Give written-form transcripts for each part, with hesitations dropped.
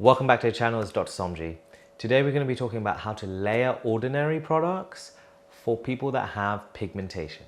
Welcome back to the channel, it's Dr. Somji. Today we're going to be talking about how to layer ordinary products for people that have pigmentation.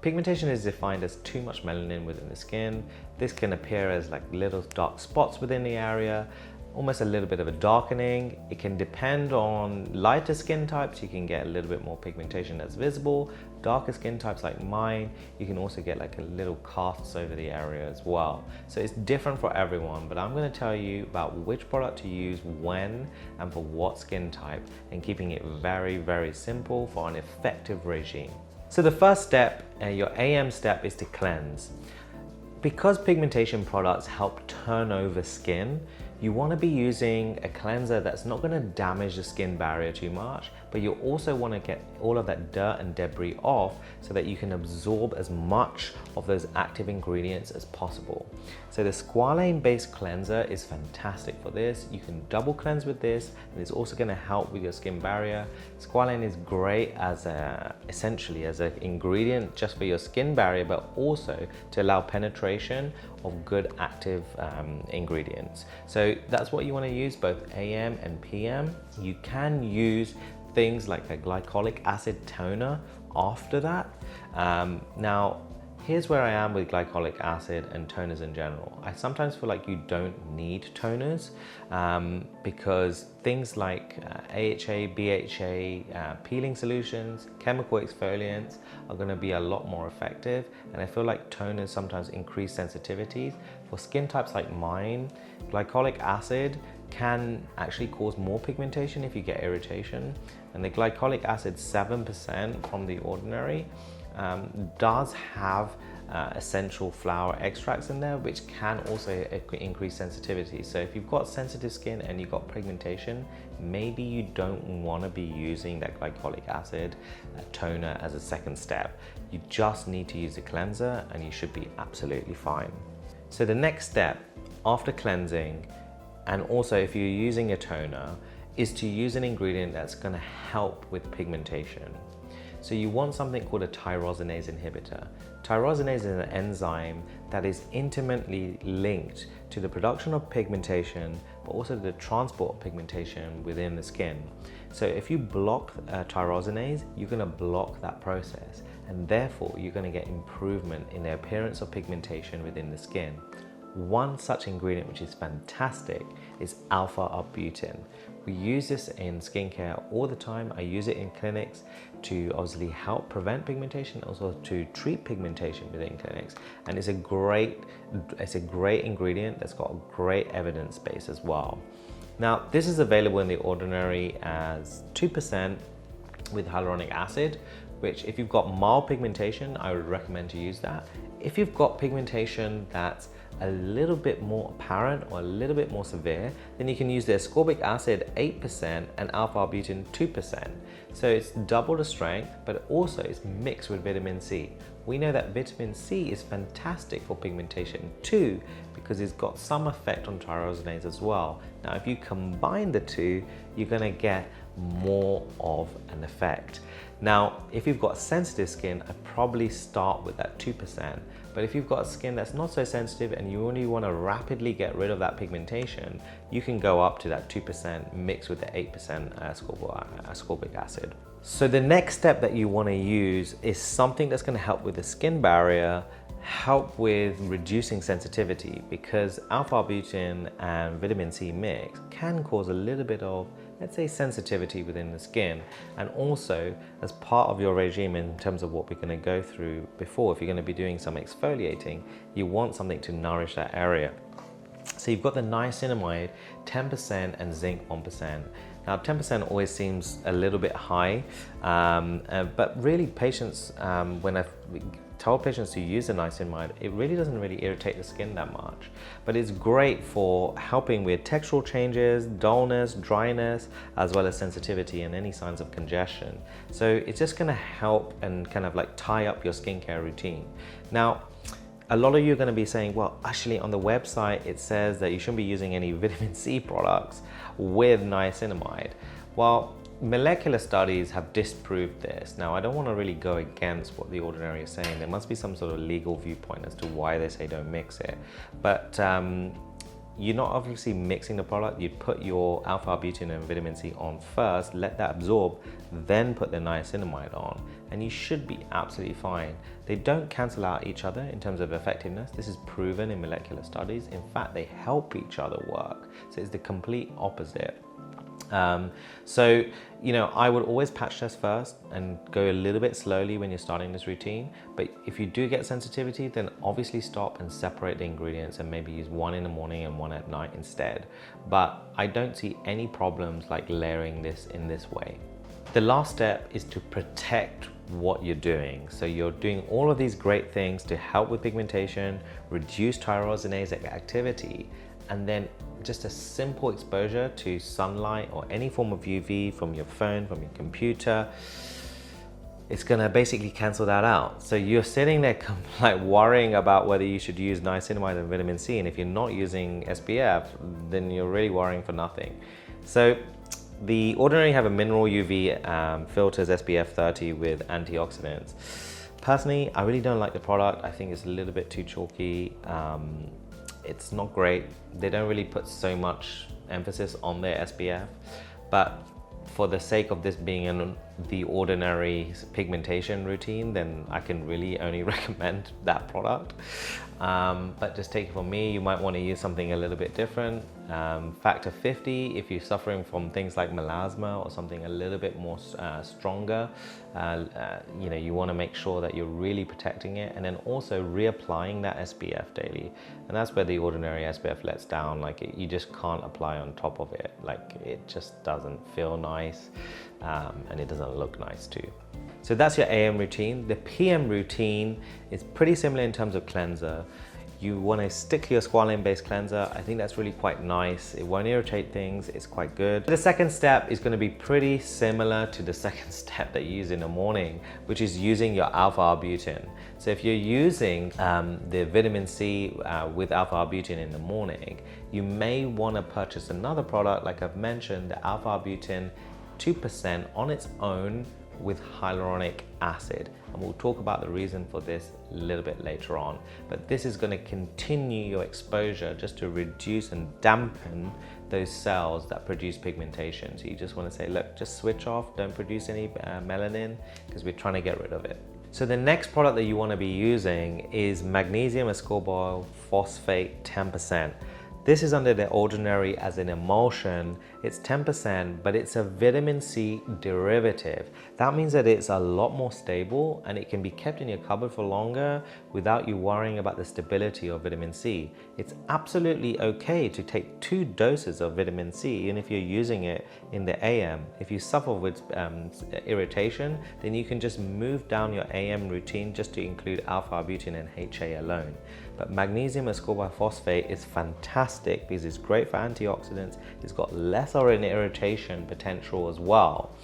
Pigmentation is defined as too much melanin within the skin. This can appear as like little dark spots within the area, almost a little bit of a darkening. It can depend on lighter skin types, you can get a little bit more pigmentation that's visible. Darker skin types like mine, you can also get like a little casts over the area as well. So it's different for everyone, but I'm going to tell you about which product to use when and for what skin type, and keeping it very, very simple for an effective regime. So the first step, your AM step, is to cleanse. Because pigmentation products help turn over skin, you want to be using a cleanser that's not going to damage the skin barrier too much, but you also want to get all of that dirt and debris off so that you can absorb as much of those active ingredients as possible. So the squalane based cleanser is fantastic for this. You can double cleanse with this, and it's also going to help with your skin barrier. Squalane is great as essentially as an ingredient just for your skin barrier, but also to allow penetration of good active ingredients. So that's what you want to use, both AM and PM. You can use things like a glycolic acid toner after that. Now, here's where I am with glycolic acid and toners in general. I sometimes feel like you don't need toners because things like AHA, BHA, peeling solutions, chemical exfoliants are going to be a lot more effective, and I feel like toners sometimes increase sensitivities. For skin types like mine, glycolic acid can actually cause more pigmentation if you get irritation, and the glycolic acid 7% from the ordinary does have essential flower extracts in there, which can also increase sensitivity. So if you've got sensitive skin and you've got pigmentation, maybe you don't want to be using that glycolic acid toner as a second step. You just need to use a cleanser and you should be absolutely fine. So the next step after cleansing, and also if you're using a toner, is to use an ingredient that's going to help with pigmentation. So you want something called a tyrosinase inhibitor. Tyrosinase is an enzyme that is intimately linked to the production of pigmentation, but also the transport of pigmentation within the skin. So if you block tyrosinase, you're going to block that process, and therefore you're going to get improvement in the appearance of pigmentation within the skin. One such ingredient which is fantastic is alpha-arbutin. We use this in skincare all the time. I use it in clinics to obviously help prevent pigmentation, also to treat pigmentation within clinics. And it's a great ingredient that's got a great evidence base as well. Now, this is available in the ordinary as 2% with hyaluronic acid, which if you've got mild pigmentation, I would recommend to use that. If you've got pigmentation that's a little bit more apparent or a little bit more severe, then you can use the ascorbic acid 8% and alpha-arbutin 2%. So it's double the strength, but also it's mixed with vitamin C. We know that vitamin C is fantastic for pigmentation too, because it's got some effect on tyrosinase as well. Now, if you combine the two, you're gonna get more of an effect. Now, if you've got sensitive skin, I'd probably start with that 2%. But if you've got skin that's not so sensitive and you only want to rapidly get rid of that pigmentation, you can go up to that 2% mixed with the 8% ascorbic acid. So the next step that you want to use is something that's going to help with the skin barrier, help with reducing sensitivity, because alpha-arbutin and vitamin C mix can cause a little bit of, let's say, sensitivity within the skin. And also, as part of your regime in terms of what we're going to go through before, if you're going to be doing some exfoliating, you want something to nourish that area. So you've got the niacinamide 10% and zinc 1%. Now 10% always seems a little bit high, but really patients, when I've told patients to use the niacinamide, it really doesn't really irritate the skin that much. But it's great for helping with textural changes, dullness, dryness, as well as sensitivity and any signs of congestion. So it's just gonna help and kind of like tie up your skincare routine. Now, a lot of you are going to be saying, well, actually on the website it says that you shouldn't be using any vitamin C products with niacinamide. Well, molecular studies have disproved this. Now, I don't want to really go against what The Ordinary is saying. There must be some sort of legal viewpoint as to why they say don't mix it. But you're not obviously mixing the product. You'd put your alpha-arbutin and vitamin C on first, let that absorb, then put the niacinamide on, and you should be absolutely fine. They don't cancel out each other in terms of effectiveness. This is proven in molecular studies. In fact, they help each other work. So it's the complete opposite. So, you know, I would always patch test first and go a little bit slowly when you're starting this routine. But if you do get sensitivity, then obviously stop and separate the ingredients and maybe use one in the morning and one at night instead. But I don't see any problems like layering this in this way. The last step is to protect what you're doing. So you're doing all of these great things to help with pigmentation, reduce tyrosinase activity, and then just a simple exposure to sunlight or any form of UV from your phone, from your computer, it's gonna basically cancel that out. So you're sitting there like worrying about whether you should use niacinamide and vitamin C, and if you're not using SPF, then you're really worrying for nothing. So The Ordinary have a mineral UV filters SPF 30 with antioxidants. Personally, I really don't like the product. I think it's a little bit too chalky. It's not great. They don't really put so much emphasis on their SPF, but for the sake of this being in The Ordinary pigmentation routine, then I can really only recommend that product. But just take it from me, you might want to use something a little bit different. Factor 50, if you're suffering from things like melasma or something a little bit more stronger, you know, you want to make sure that you're really protecting it, and then also reapplying that SPF daily. And that's where The Ordinary SPF lets down. Like you just can't apply on top of it. Like it just doesn't feel nice, and it doesn't look nice too. So that's your AM routine. The PM routine is pretty similar in terms of cleanser. You want to stick to your squalane-based cleanser. I think that's really quite nice. It won't irritate things. It's quite good. The second step is going to be pretty similar to the second step that you use in the morning, which is using your alpha-arbutin. So if you're using the vitamin C with alpha-arbutin in the morning, you may want to purchase another product, like I've mentioned, the alpha-arbutin 2% on its own with hyaluronic acid, and we'll talk about the reason for this a little bit later on. But this is going to continue your exposure just to reduce and dampen those cells that produce pigmentation. So you just want to say, look, just switch off, don't produce any melanin, because we're trying to get rid of it. So the next product that you want to be using is magnesium ascorbyl phosphate 10%. This is under The Ordinary as an emulsion. It's 10%, but it's a vitamin C derivative. That means that it's a lot more stable and it can be kept in your cupboard for longer without you worrying about the stability of vitamin C. It's absolutely okay to take 2 doses of vitamin C, even if you're using it in the AM. If you suffer with irritation, then you can just move down your AM routine just to include alpha-arbutin and HA alone. But magnesium ascorbyl phosphate is fantastic because it's great for antioxidants. It's got less of an irritation potential as well.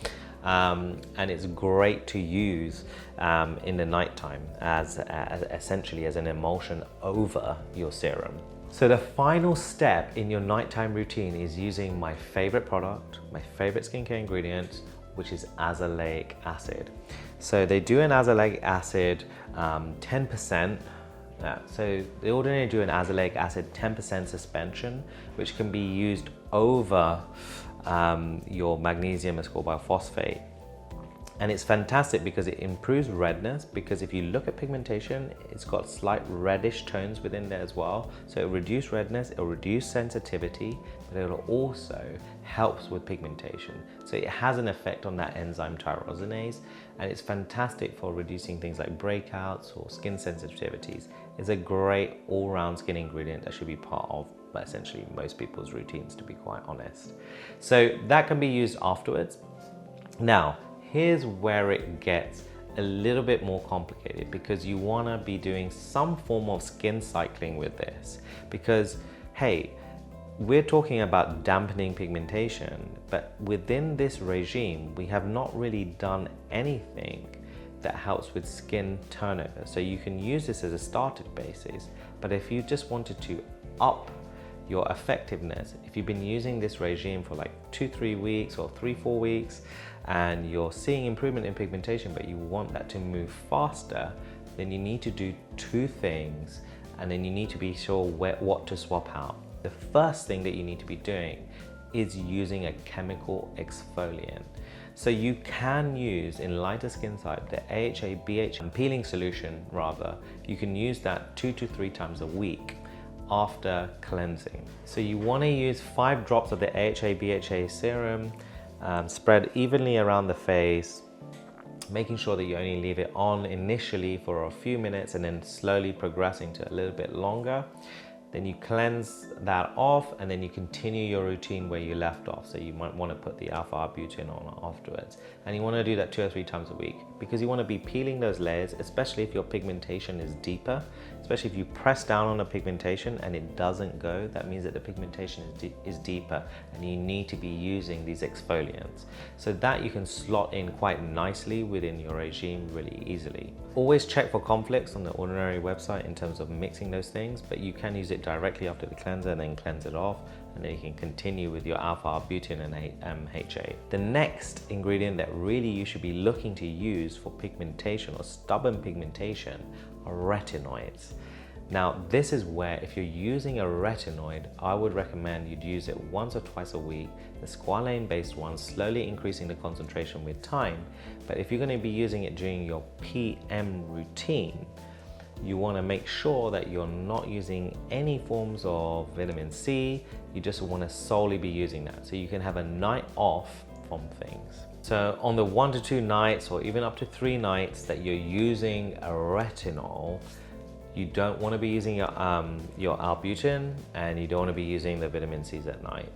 And it's great to use in the nighttime as essentially as an emulsion over your serum. So the final step in your nighttime routine is using my favorite product, my favorite skincare ingredient, which is azelaic acid. So they do an azelaic acid 10%. So The Ordinary do an azelaic acid 10% suspension, which can be used over your magnesium ascorbyl phosphate. And it's fantastic because it improves redness, because if you look at pigmentation, it's got slight reddish tones within there as well. So it'll reduce redness, it'll reduce sensitivity, but it'll also helps with pigmentation. So it has an effect on that enzyme tyrosinase, and it's fantastic for reducing things like breakouts or skin sensitivities. It's a great all-round skin ingredient that should be part of essentially most people's routines, to be quite honest. So that can be used afterwards. Now, here's where it gets a little bit more complicated, because you want to be doing some form of skin cycling with this, because hey, we're talking about dampening pigmentation, but within this regime we have not really done anything that helps with skin turnover. So you can use this as a starting basis, but if you just wanted to up your effectiveness. If you've been using this regime for like 2-3 weeks or 3-4 weeks and you're seeing improvement in pigmentation, but you want that to move faster, then you need to do two things, and then you need to be sure what to swap out. The first thing that you need to be doing is using a chemical exfoliant. So you can use, in lighter skin type, the AHA BHA peeling solution rather. You can use that 2 to 3 times a week after cleansing. So you want to use 5 drops of the AHA BHA serum, spread evenly around the face, making sure that you only leave it on initially for a few minutes and then slowly progressing to a little bit longer. Then you cleanse that off, and then you continue your routine where you left off. So you might want to put the alpha-arbutin on afterwards. And you want to do that 2 or 3 times a week, because you want to be peeling those layers, especially if your pigmentation is deeper. Especially if you press down on a pigmentation and it doesn't go, that means that the pigmentation is deeper, and you need to be using these exfoliants. So that you can slot in quite nicely within your regime really easily. Always check for conflicts on the Ordinary website in terms of mixing those things, but you can use it directly after the cleanser and then cleanse it off, and then you can continue with your alpha-arbutin and HA. The next ingredient that really you should be looking to use for pigmentation or stubborn pigmentation are retinoids. Now, this is where if you're using a retinoid, I would recommend you'd use it once or twice a week, the squalane-based one, slowly increasing the concentration with time. But if you're going to be using it during your PM routine, you want to make sure that you're not using any forms of vitamin C. You just want to solely be using that, so you can have a night off from things. So on the 1 to 2 nights or even up to 3 nights that you're using a retinol, you don't want to be using your albutin, and you don't want to be using the vitamin C's at night.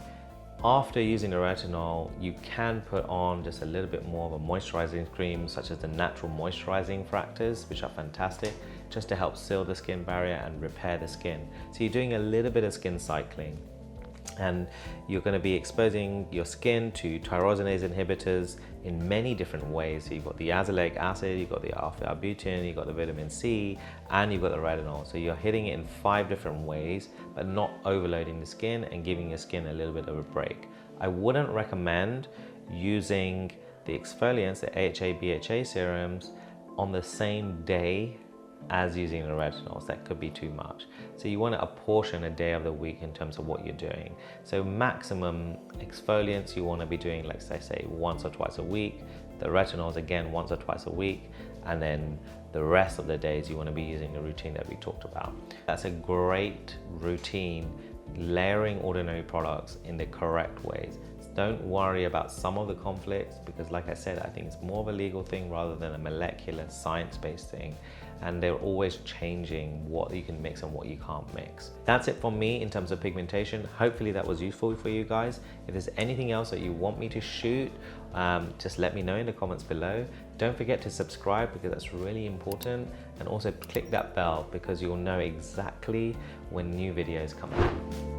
After using the retinol, you can put on just a little bit more of a moisturizing cream, such as the natural moisturizing fractors, which are fantastic, just to help seal the skin barrier and repair the skin. So you're doing a little bit of skin cycling, and you're going to be exposing your skin to tyrosinase inhibitors in many different ways. So you've got the azelaic acid, you've got the alpha-arbutin, you've got the vitamin C, and you've got the retinol. So you're hitting it in 5 different ways, but not overloading the skin and giving your skin a little bit of a break. I wouldn't recommend using the exfoliants, the AHA BHA serums, on the same day as using the retinols. That could be too much. So you want to apportion a day of the week in terms of what you're doing. So maximum exfoliants you want to be doing, like say once or twice a week. The retinols again once or twice a week, and then the rest of the days you want to be using the routine that we talked about. That's a great routine, layering Ordinary products in the correct ways. Don't worry about some of the conflicts, because like I said, I think it's more of a legal thing rather than a molecular science-based thing. And they're always changing what you can mix and what you can't mix. That's it for me in terms of pigmentation. Hopefully that was useful for you guys. If there's anything else that you want me to shoot, just let me know in the comments below. Don't forget to subscribe, because that's really important. And also click that bell, because you'll know exactly when new videos come out.